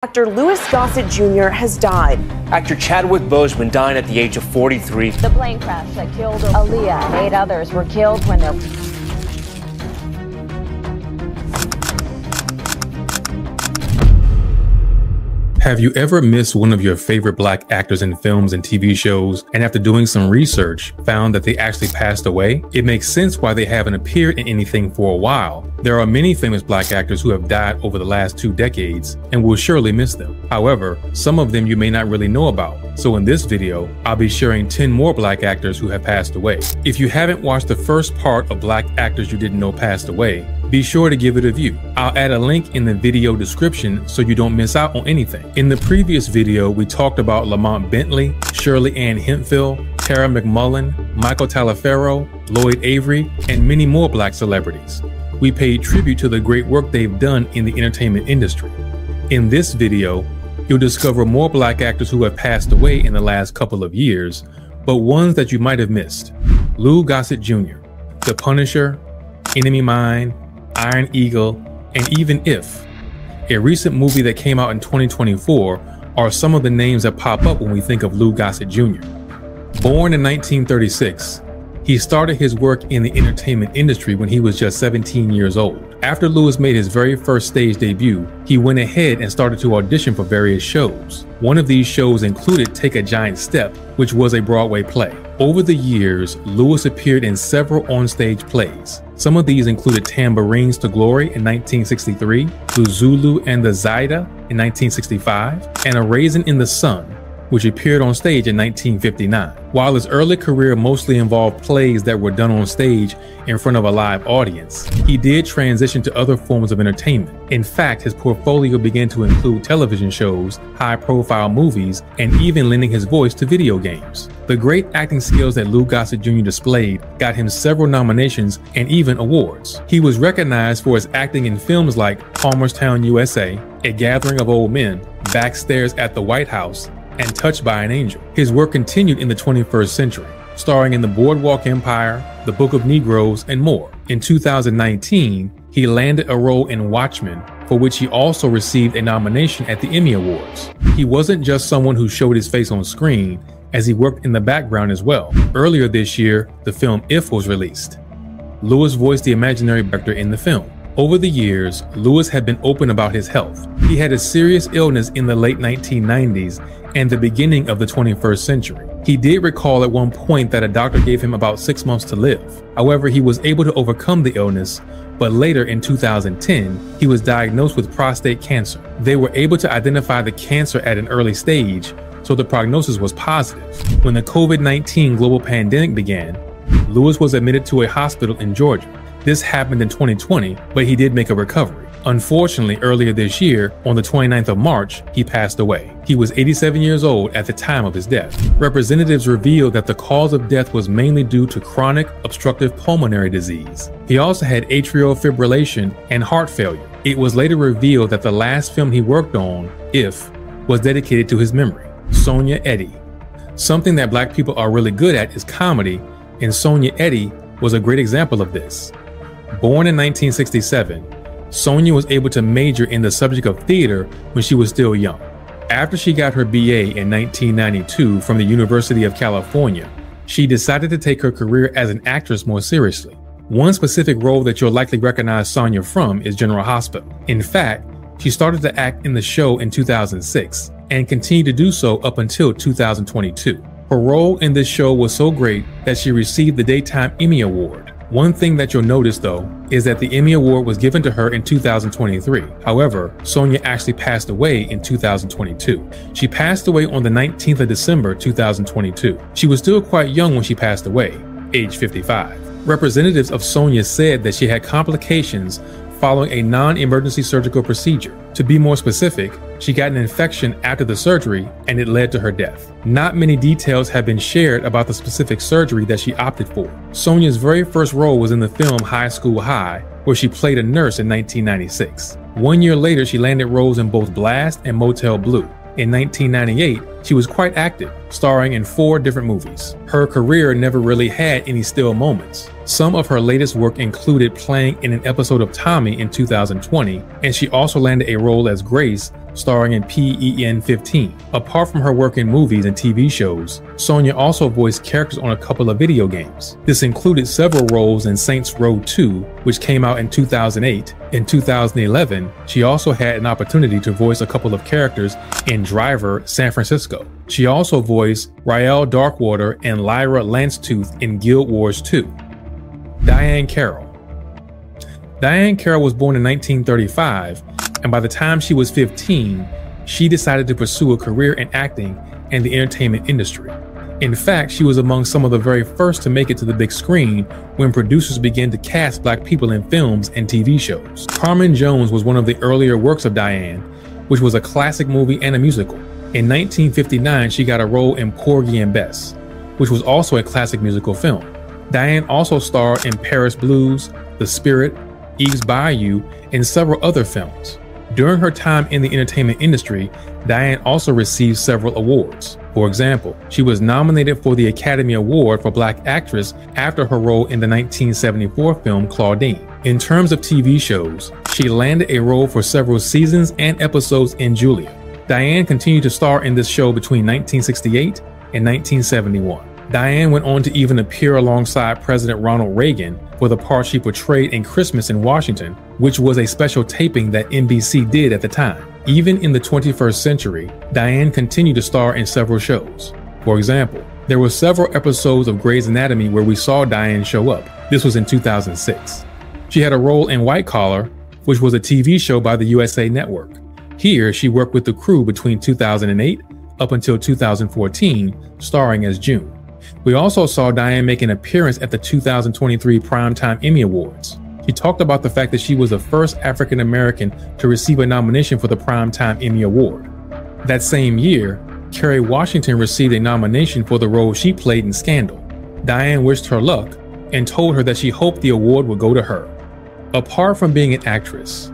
Actor Louis Gossett Jr. has died. Actor Chadwick Boseman died at the age of 43. The plane crash that killed Aaliyah. 8 others were killed when their... Have you ever missed one of your favorite black actors in films and TV shows, and after doing some research, found that they actually passed away? It makes sense why they haven't appeared in anything for a while. There are many famous black actors who have died over the last 2 decades, and we'll surely miss them. However, some of them you may not really know about. So in this video, I'll be sharing 10 more black actors who have passed away. If you haven't watched the first part of black actors you didn't know passed away, be sure to give it a view. I'll add a link in the video description so you don't miss out on anything. In the previous video, we talked about Lamont Bentley, Shirley Ann Hemphill, Tara McMullen, Michael Taliaferro, Lloyd Avery, and many more black celebrities. We paid tribute to the great work they've done in the entertainment industry. In this video, you'll discover more black actors who have passed away in the last couple of years, but ones that you might have missed. Lou Gossett Jr., The Punisher, Enemy Mine, Iron Eagle, and even If, a recent movie that came out in 2024, are some of the names that pop up when we think of Lou Gossett Jr. Born in 1936, he started his work in the entertainment industry when he was just 17 years old. After Louis made his very first stage debut, he went ahead and started to audition for various shows. One of these shows included Take a Giant Step, which was a Broadway play. Over the years, Louis appeared in several onstage plays. Some of these included Tambourines to Glory in 1963, The Zulu and the Zaida in 1965, and A Raisin in the Sun, which appeared on stage in 1959. While his early career mostly involved plays that were done on stage in front of a live audience, he did transition to other forms of entertainment. In fact, his portfolio began to include television shows, high-profile movies, and even lending his voice to video games. The great acting skills that Lou Gossett Jr. displayed got him several nominations and even awards. He was recognized for his acting in films like Palmerstown, USA, A Gathering of Old Men, Backstairs at the White House, and Touched by an Angel. His work continued in the 21st century, starring in The Boardwalk Empire, The Book of Negroes, and more. In 2019, he landed a role in Watchmen, for which he also received a nomination at the Emmy Awards. He wasn't just someone who showed his face on screen, as he worked in the background as well. Earlier this year, the film If was released. Louis voiced the imaginary character in the film. Over the years, Louis had been open about his health. He had a serious illness in the late 1990s and the beginning of the 21st century. He did recall at one point that a doctor gave him about 6 months to live. However, he was able to overcome the illness, but later in 2010, he was diagnosed with prostate cancer. They were able to identify the cancer at an early stage, so the prognosis was positive. When the COVID-19 global pandemic began, Louis was admitted to a hospital in Georgia. This happened in 2020, but he did make a recovery. Unfortunately, earlier this year, on the 29th of March, he passed away. He was 87 years old at the time of his death. Representatives revealed that the cause of death was mainly due to chronic obstructive pulmonary disease. He also had atrial fibrillation and heart failure. It was later revealed that the last film he worked on, If, was dedicated to his memory. Sonia Eddy. Something that black people are really good at is comedy, and Sonia Eddy was a great example of this. Born in 1967, Sonia was able to major in the subject of theater when she was still young. After she got her BA in 1992 from the University of California, she decided to take her career as an actress more seriously. One specific role that you'll likely recognize Sonia from is General Hospital. In fact, she started to act in the show in 2006 and continued to do so up until 2022. Her role in this show was so great that she received the Daytime Emmy Award. One thing that you'll notice though, is that the Emmy Award was given to her in 2023. However, Sonia actually passed away in 2022. She passed away on the 19th of December 2022. She was still quite young when she passed away, age 55. Representatives of Sonia said that she had complications following a non-emergency surgical procedure. To be more specific, she got an infection after the surgery and it led to her death. Not many details have been shared about the specific surgery that she opted for. Sonia's very first role was in the film High School High, where she played a nurse in 1996. 1 year later, she landed roles in both Blast and Motel Blue. In 1998, she was quite active, starring in 4 different movies. Her career never really had any still moments. Some of her latest work included playing in an episode of Tommy in 2020, and she also landed a role as Grace starring in PEN 15. Apart from her work in movies and TV shows, Sonia also voiced characters on a couple of video games. This included several roles in Saints Row 2, which came out in 2008. In 2011, she also had an opportunity to voice a couple of characters in Driver San Francisco. She also voiced Rael Darkwater and Lyra Lancetooth in Guild Wars 2. Diahann Carroll. Diahann Carroll was born in 1935, and by the time she was 15, she decided to pursue a career in acting and the entertainment industry. In fact, she was among some of the very first to make it to the big screen when producers began to cast Black people in films and TV shows. Carmen Jones was one of the earlier works of Diahann, which was a classic movie and a musical. In 1959, she got a role in Porgy and Bess, which was also a classic musical film. Diahann also starred in Paris Blues, The Spirit, Eve's Bayou, and several other films. During her time in the entertainment industry, Diahann also received several awards. For example, she was nominated for the Academy Award for Black Actress after her role in the 1974 film Claudine. In terms of TV shows, she landed a role for several seasons and episodes in Julia. Diahann continued to star in this show between 1968 and 1971. Diahann went on to even appear alongside President Ronald Reagan for the part she portrayed in Christmas in Washington, which was a special taping that NBC did at the time. Even in the 21st century, Diahann continued to star in several shows. For example, there were several episodes of Grey's Anatomy where we saw Diahann show up. This was in 2006. She had a role in White Collar, which was a TV show by the USA Network. Here, she worked with the crew between 2008 up until 2014, starring as June. We also saw Diahann make an appearance at the 2023 Primetime Emmy Awards. She talked about the fact that she was the first African American to receive a nomination for the Primetime Emmy Award. That same year, Kerry Washington received a nomination for the role she played in Scandal. Diahann wished her luck and told her that she hoped the award would go to her. Apart from being an actress,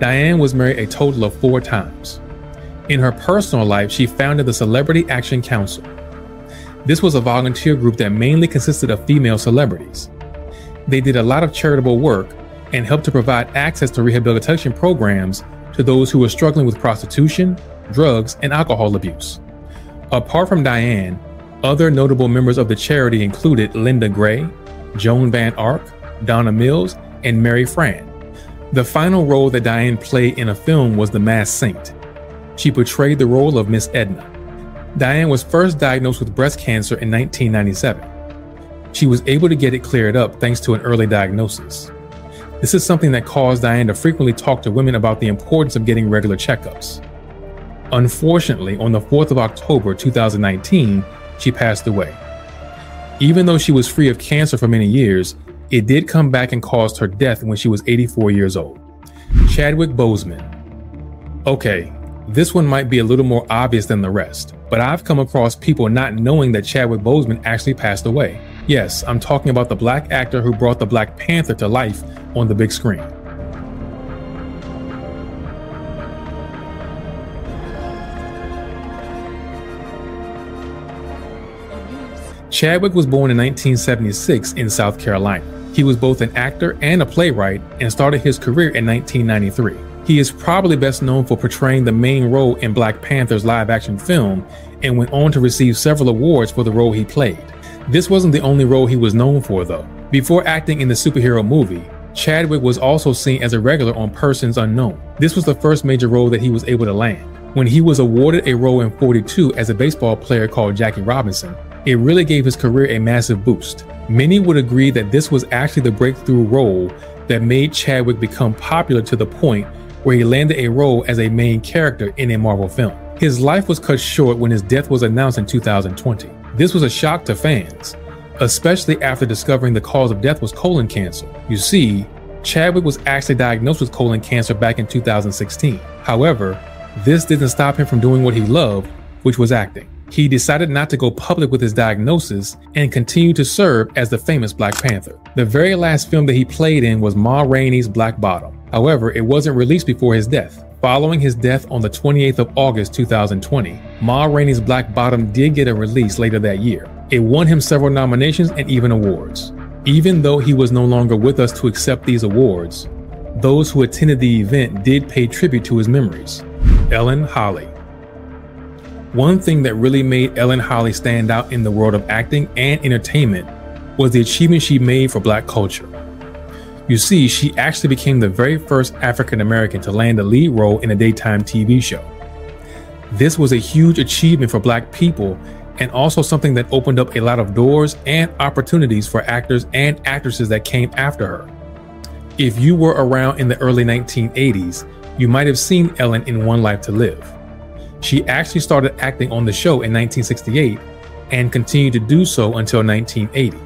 Diahann was married a total of 4 times. In her personal life, she founded the Celebrity Action Council. This was a volunteer group that mainly consisted of female celebrities. They did a lot of charitable work and helped to provide access to rehabilitation programs to those who were struggling with prostitution, drugs, and alcohol abuse. Apart from Diahann, other notable members of the charity included Linda Gray, Joan Van Ark, Donna Mills, and Mary Fran. The final role that Diahann played in a film was The Masked Saint. She portrayed the role of Miss Edna. Diahann was first diagnosed with breast cancer in 1997. She was able to get it cleared up thanks to an early diagnosis. This is something that caused Diahann to frequently talk to women about the importance of getting regular checkups. Unfortunately, on the 4th of October 2019, she passed away. Even though she was free of cancer for many years, it did come back and caused her death when she was 84 years old. Chadwick Boseman. Okay, this one might be a little more obvious than the rest, but I've come across people not knowing that Chadwick Boseman actually passed away. Yes, I'm talking about the Black actor who brought the Black Panther to life on the big screen. Chadwick was born in 1976 in South Carolina. He was both an actor and a playwright and started his career in 1993. He is probably best known for portraying the main role in Black Panther's live-action film and went on to receive several awards for the role he played. This wasn't the only role he was known for, though. Before acting in the superhero movie, Chadwick was also seen as a regular on Persons Unknown. This was the first major role that he was able to land. When he was awarded a role in 42 as a baseball player called Jackie Robinson, it really gave his career a massive boost. Many would agree that this was actually the breakthrough role that made Chadwick become popular to the point where he landed a role as a main character in a Marvel film. His life was cut short when his death was announced in 2020. This was a shock to fans, especially after discovering the cause of death was colon cancer. You see, Chadwick was actually diagnosed with colon cancer back in 2016. However, this didn't stop him from doing what he loved, which was acting. He decided not to go public with his diagnosis and continued to serve as the famous Black Panther. The very last film that he played in was Ma Rainey's Black Bottom. However, it wasn't released before his death. Following his death on the 28th of August 2020, Ma Rainey's Black Bottom did get a release later that year. It won him several nominations and even awards. Even though he was no longer with us to accept these awards, those who attended the event did pay tribute to his memories. Ellen Holly. One thing that really made Ellen Holly stand out in the world of acting and entertainment was the achievement she made for Black culture. You see, she actually became the very first African American to land a lead role in a daytime TV show. This was a huge achievement for Black people and also something that opened up a lot of doors and opportunities for actors and actresses that came after her. If you were around in the early 1980s, you might have seen Ellen in One Life to Live. She actually started acting on the show in 1968 and continued to do so until 1980.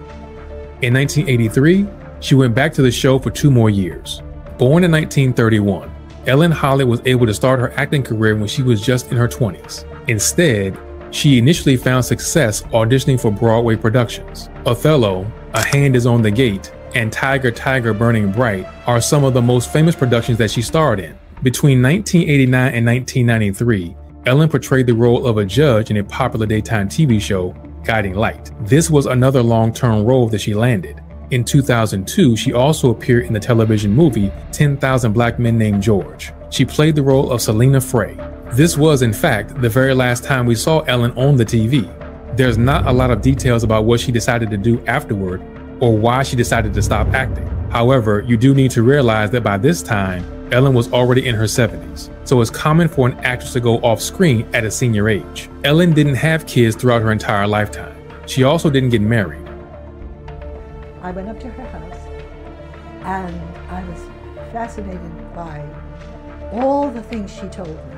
In 1983, she went back to the show for 2 more years. Born in 1931, Ellen Holly was able to start her acting career when she was just in her 20s. Instead, she initially found success auditioning for Broadway productions. Othello, A Hand Is on the Gate, and Tiger, Tiger, Burning Bright are some of the most famous productions that she starred in. Between 1989 and 1993, Ellen portrayed the role of a judge in a popular daytime TV show, Guiding Light. This was another long-term role that she landed. In 2002, she also appeared in the television movie 10,000 Black Men Named George. She played the role of Selena Frey. This was, in fact, the very last time we saw Ellen on the TV. There's not a lot of details about what she decided to do afterward or why she decided to stop acting. However, you do need to realize that by this time, Ellen was already in her 70s, so it's common for an actress to go off screen at a senior age. Ellen didn't have kids throughout her entire lifetime. She also didn't get married. I went up to her house and I was fascinated by all the things she told me.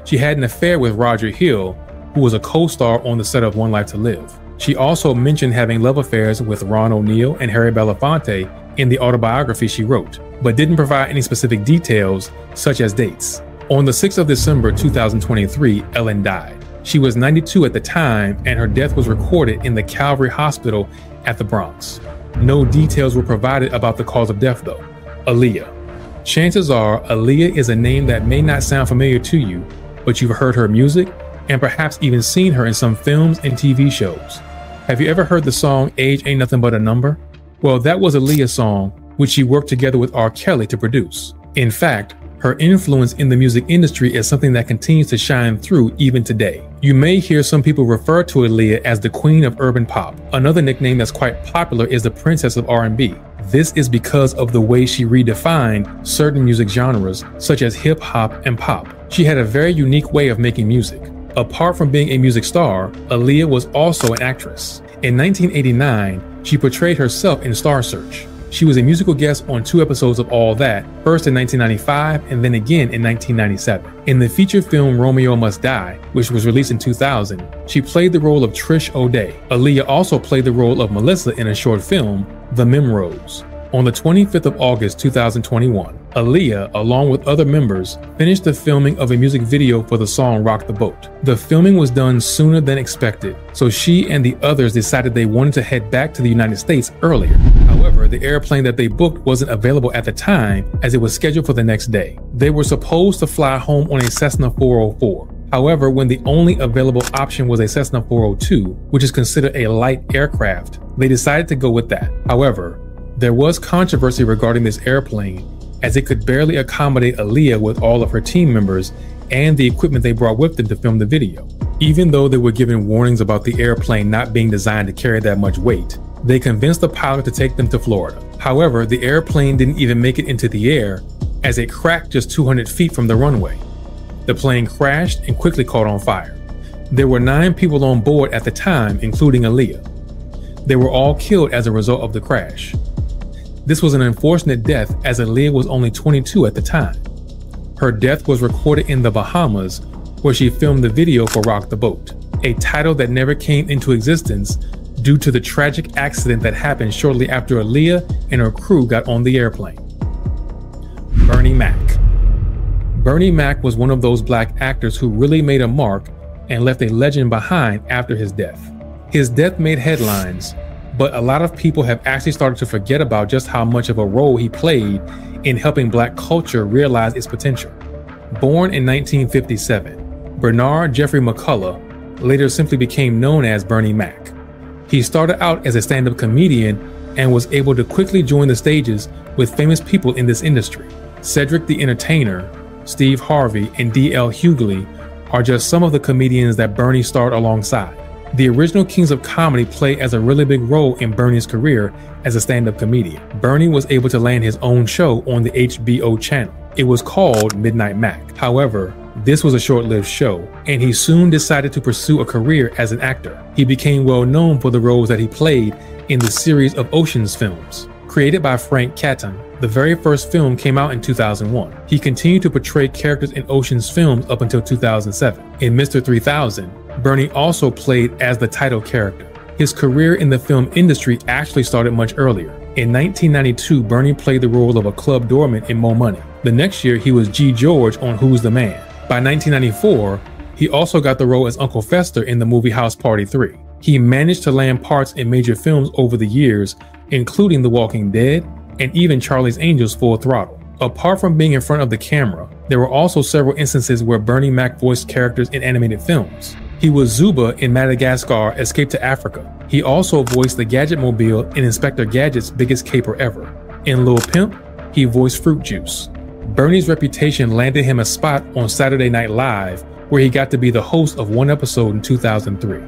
She had an affair with Roger Hill, who was a co-star on the set of One Life to Live. She also mentioned having love affairs with Ron O'Neal and Harry Belafonte in the autobiography she wrote, but didn't provide any specific details, such as dates. On the 6th of December 2023, Ellen died. She was 92 at the time, and her death was recorded in the Calvary Hospital at the Bronx. No details were provided about the cause of death though. Aaliyah. Chances are Aaliyah is a name that may not sound familiar to you, but you've heard her music and perhaps even seen her in some films and TV shows. Have you ever heard the song Age Ain't Nothing But a Number? Well, that was Aaliyah's song, which she worked together with R. Kelly to produce. In fact, her influence in the music industry is something that continues to shine through even today. You may hear some people refer to Aaliyah as the Queen of Urban Pop. Another nickname that's quite popular is the Princess of R&B. This is because of the way she redefined certain music genres, such as hip hop and pop. She had a very unique way of making music. Apart from being a music star, Aaliyah was also an actress. In 1989, she portrayed herself in Star Search. She was a musical guest on 2 episodes of All That, first in 1995 and then again in 1997. In the feature film Romeo Must Die, which was released in 2000, she played the role of Trish O'Day. Aaliyah also played the role of Melissa in a short film, The Memrose. On the 25th of August 2021, Aaliyah, along with other members, finished the filming of a music video for the song Rock the Boat. The filming was done sooner than expected, so she and the others decided they wanted to head back to the United States earlier. However, the airplane that they booked wasn't available at the time as it was scheduled for the next day. They were supposed to fly home on a Cessna 404. However, when the only available option was a Cessna 402, which is considered a light aircraft, they decided to go with that. However, there was controversy regarding this airplane, as it could barely accommodate Aaliyah with all of her team members and the equipment they brought with them to film the video. Even though they were given warnings about the airplane not being designed to carry that much weight, they convinced the pilot to take them to Florida. However, the airplane didn't even make it into the air, as it cracked just 200 feet from the runway. The plane crashed and quickly caught on fire. There were 9 people on board at the time, including Aaliyah. They were all killed as a result of the crash. This was an unfortunate death, as Aaliyah was only 22 at the time. Her death was recorded in the Bahamas, where she filmed the video for Rock the Boat, a title that never came into existence due to the tragic accident that happened shortly after Aaliyah and her crew got on the airplane. Bernie Mack. Bernie Mack was one of those Black actors who really made a mark and left a legend behind after his death. His death made headlines, but a lot of people have actually started to forget about just how much of a role he played in helping Black culture realize its potential. Born in 1957, Bernard Jeffrey McCullough later simply became known as Bernie Mac. He started out as a stand-up comedian and was able to quickly join the stages with famous people in this industry. Cedric the Entertainer, Steve Harvey, and D.L. Hughley are just some of the comedians that Bernie starred alongside. The original Kings of Comedy played as a really big role in Bernie's career as a stand-up comedian. Bernie was able to land his own show on the HBO channel. It was called Midnight Mack. However, this was a short-lived show, and he soon decided to pursue a career as an actor. He became well known for the roles that he played in the series of Ocean's films. Created by Frank Catton, the very first film came out in 2001. He continued to portray characters in Ocean's films up until 2007. In Mr. 3000, Bernie also played as the title character. His career in the film industry actually started much earlier. In 1992, Bernie played the role of a club doorman in Mo Money. The next year, he was G. George on Who's the Man. By 1994, he also got the role as Uncle Fester in the movie House Party 3. He managed to land parts in major films over the years, including The Walking Dead and even Charlie's Angels Full Throttle. Apart from being in front of the camera, there were also several instances where Bernie Mac voiced characters in animated films. He was Zuba in Madagascar: Escape to Africa. He also voiced the Gadget Mobile in Inspector Gadget's Biggest Caper Ever. In Lil Pimp, he voiced Fruit Juice. Bernie's reputation landed him a spot on Saturday Night Live, where he got to be the host of one episode in 2003.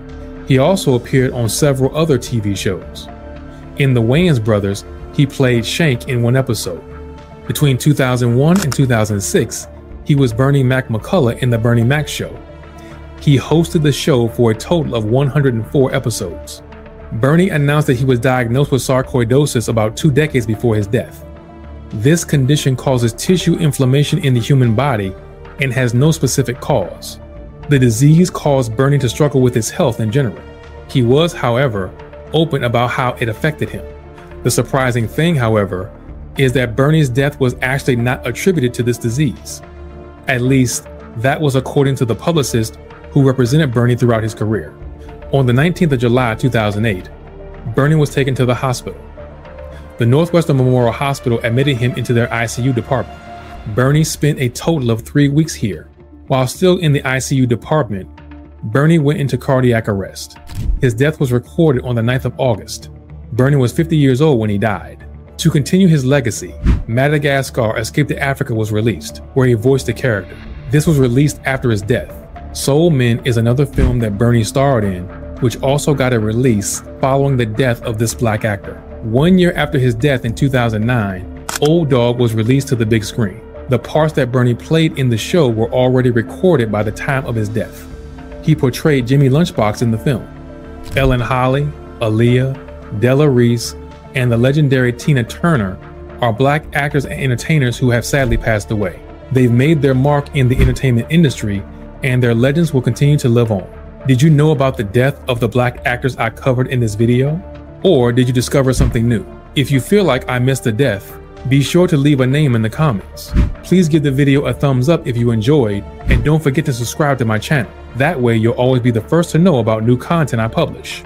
He also appeared on several other TV shows. In The Wayans Brothers, he played Shank in one episode. Between 2001 and 2006, he was Bernie Mac McCullough in The Bernie Mac Show. He hosted the show for a total of 104 episodes. Bernie announced that he was diagnosed with sarcoidosis about 2 decades before his death. This condition causes tissue inflammation in the human body and has no specific cause. The disease caused Bernie to struggle with his health in general. He was, however, open about how it affected him. The surprising thing, however, is that Bernie's death was actually not attributed to this disease. At least, that was according to the publicist who represented Bernie throughout his career. On the 19th of July 2008, Bernie was taken to the hospital. The Northwestern Memorial Hospital admitted him into their ICU department. Bernie spent a total of 3 weeks here. While still in the ICU department, Bernie went into cardiac arrest. His death was recorded on the 9th of August. Bernie was 50 years old when he died. To continue his legacy, Madagascar: Escape to Africa was released, where he voiced the character. This was released after his death. Soul Men is another film that Bernie starred in, which also got a release following the death of this black actor. 1 year after his death in 2009, Old Dog was released to the big screen. The parts that Bernie played in the show were already recorded by the time of his death. He portrayed Jimmy Lunchbox in the film. Ellen Holly, Aaliyah, Della Reese, and the legendary Tina Turner are black actors and entertainers who have sadly passed away. They've made their mark in the entertainment industry, and their legends will continue to live on. Did you know about the death of the black actors I covered in this video? Or did you discover something new? If you feel like I missed a death, be sure to leave a name in the comments. Please give the video a thumbs up if you enjoyed, and don't forget to subscribe to my channel. That way you'll always be the first to know about new content I publish.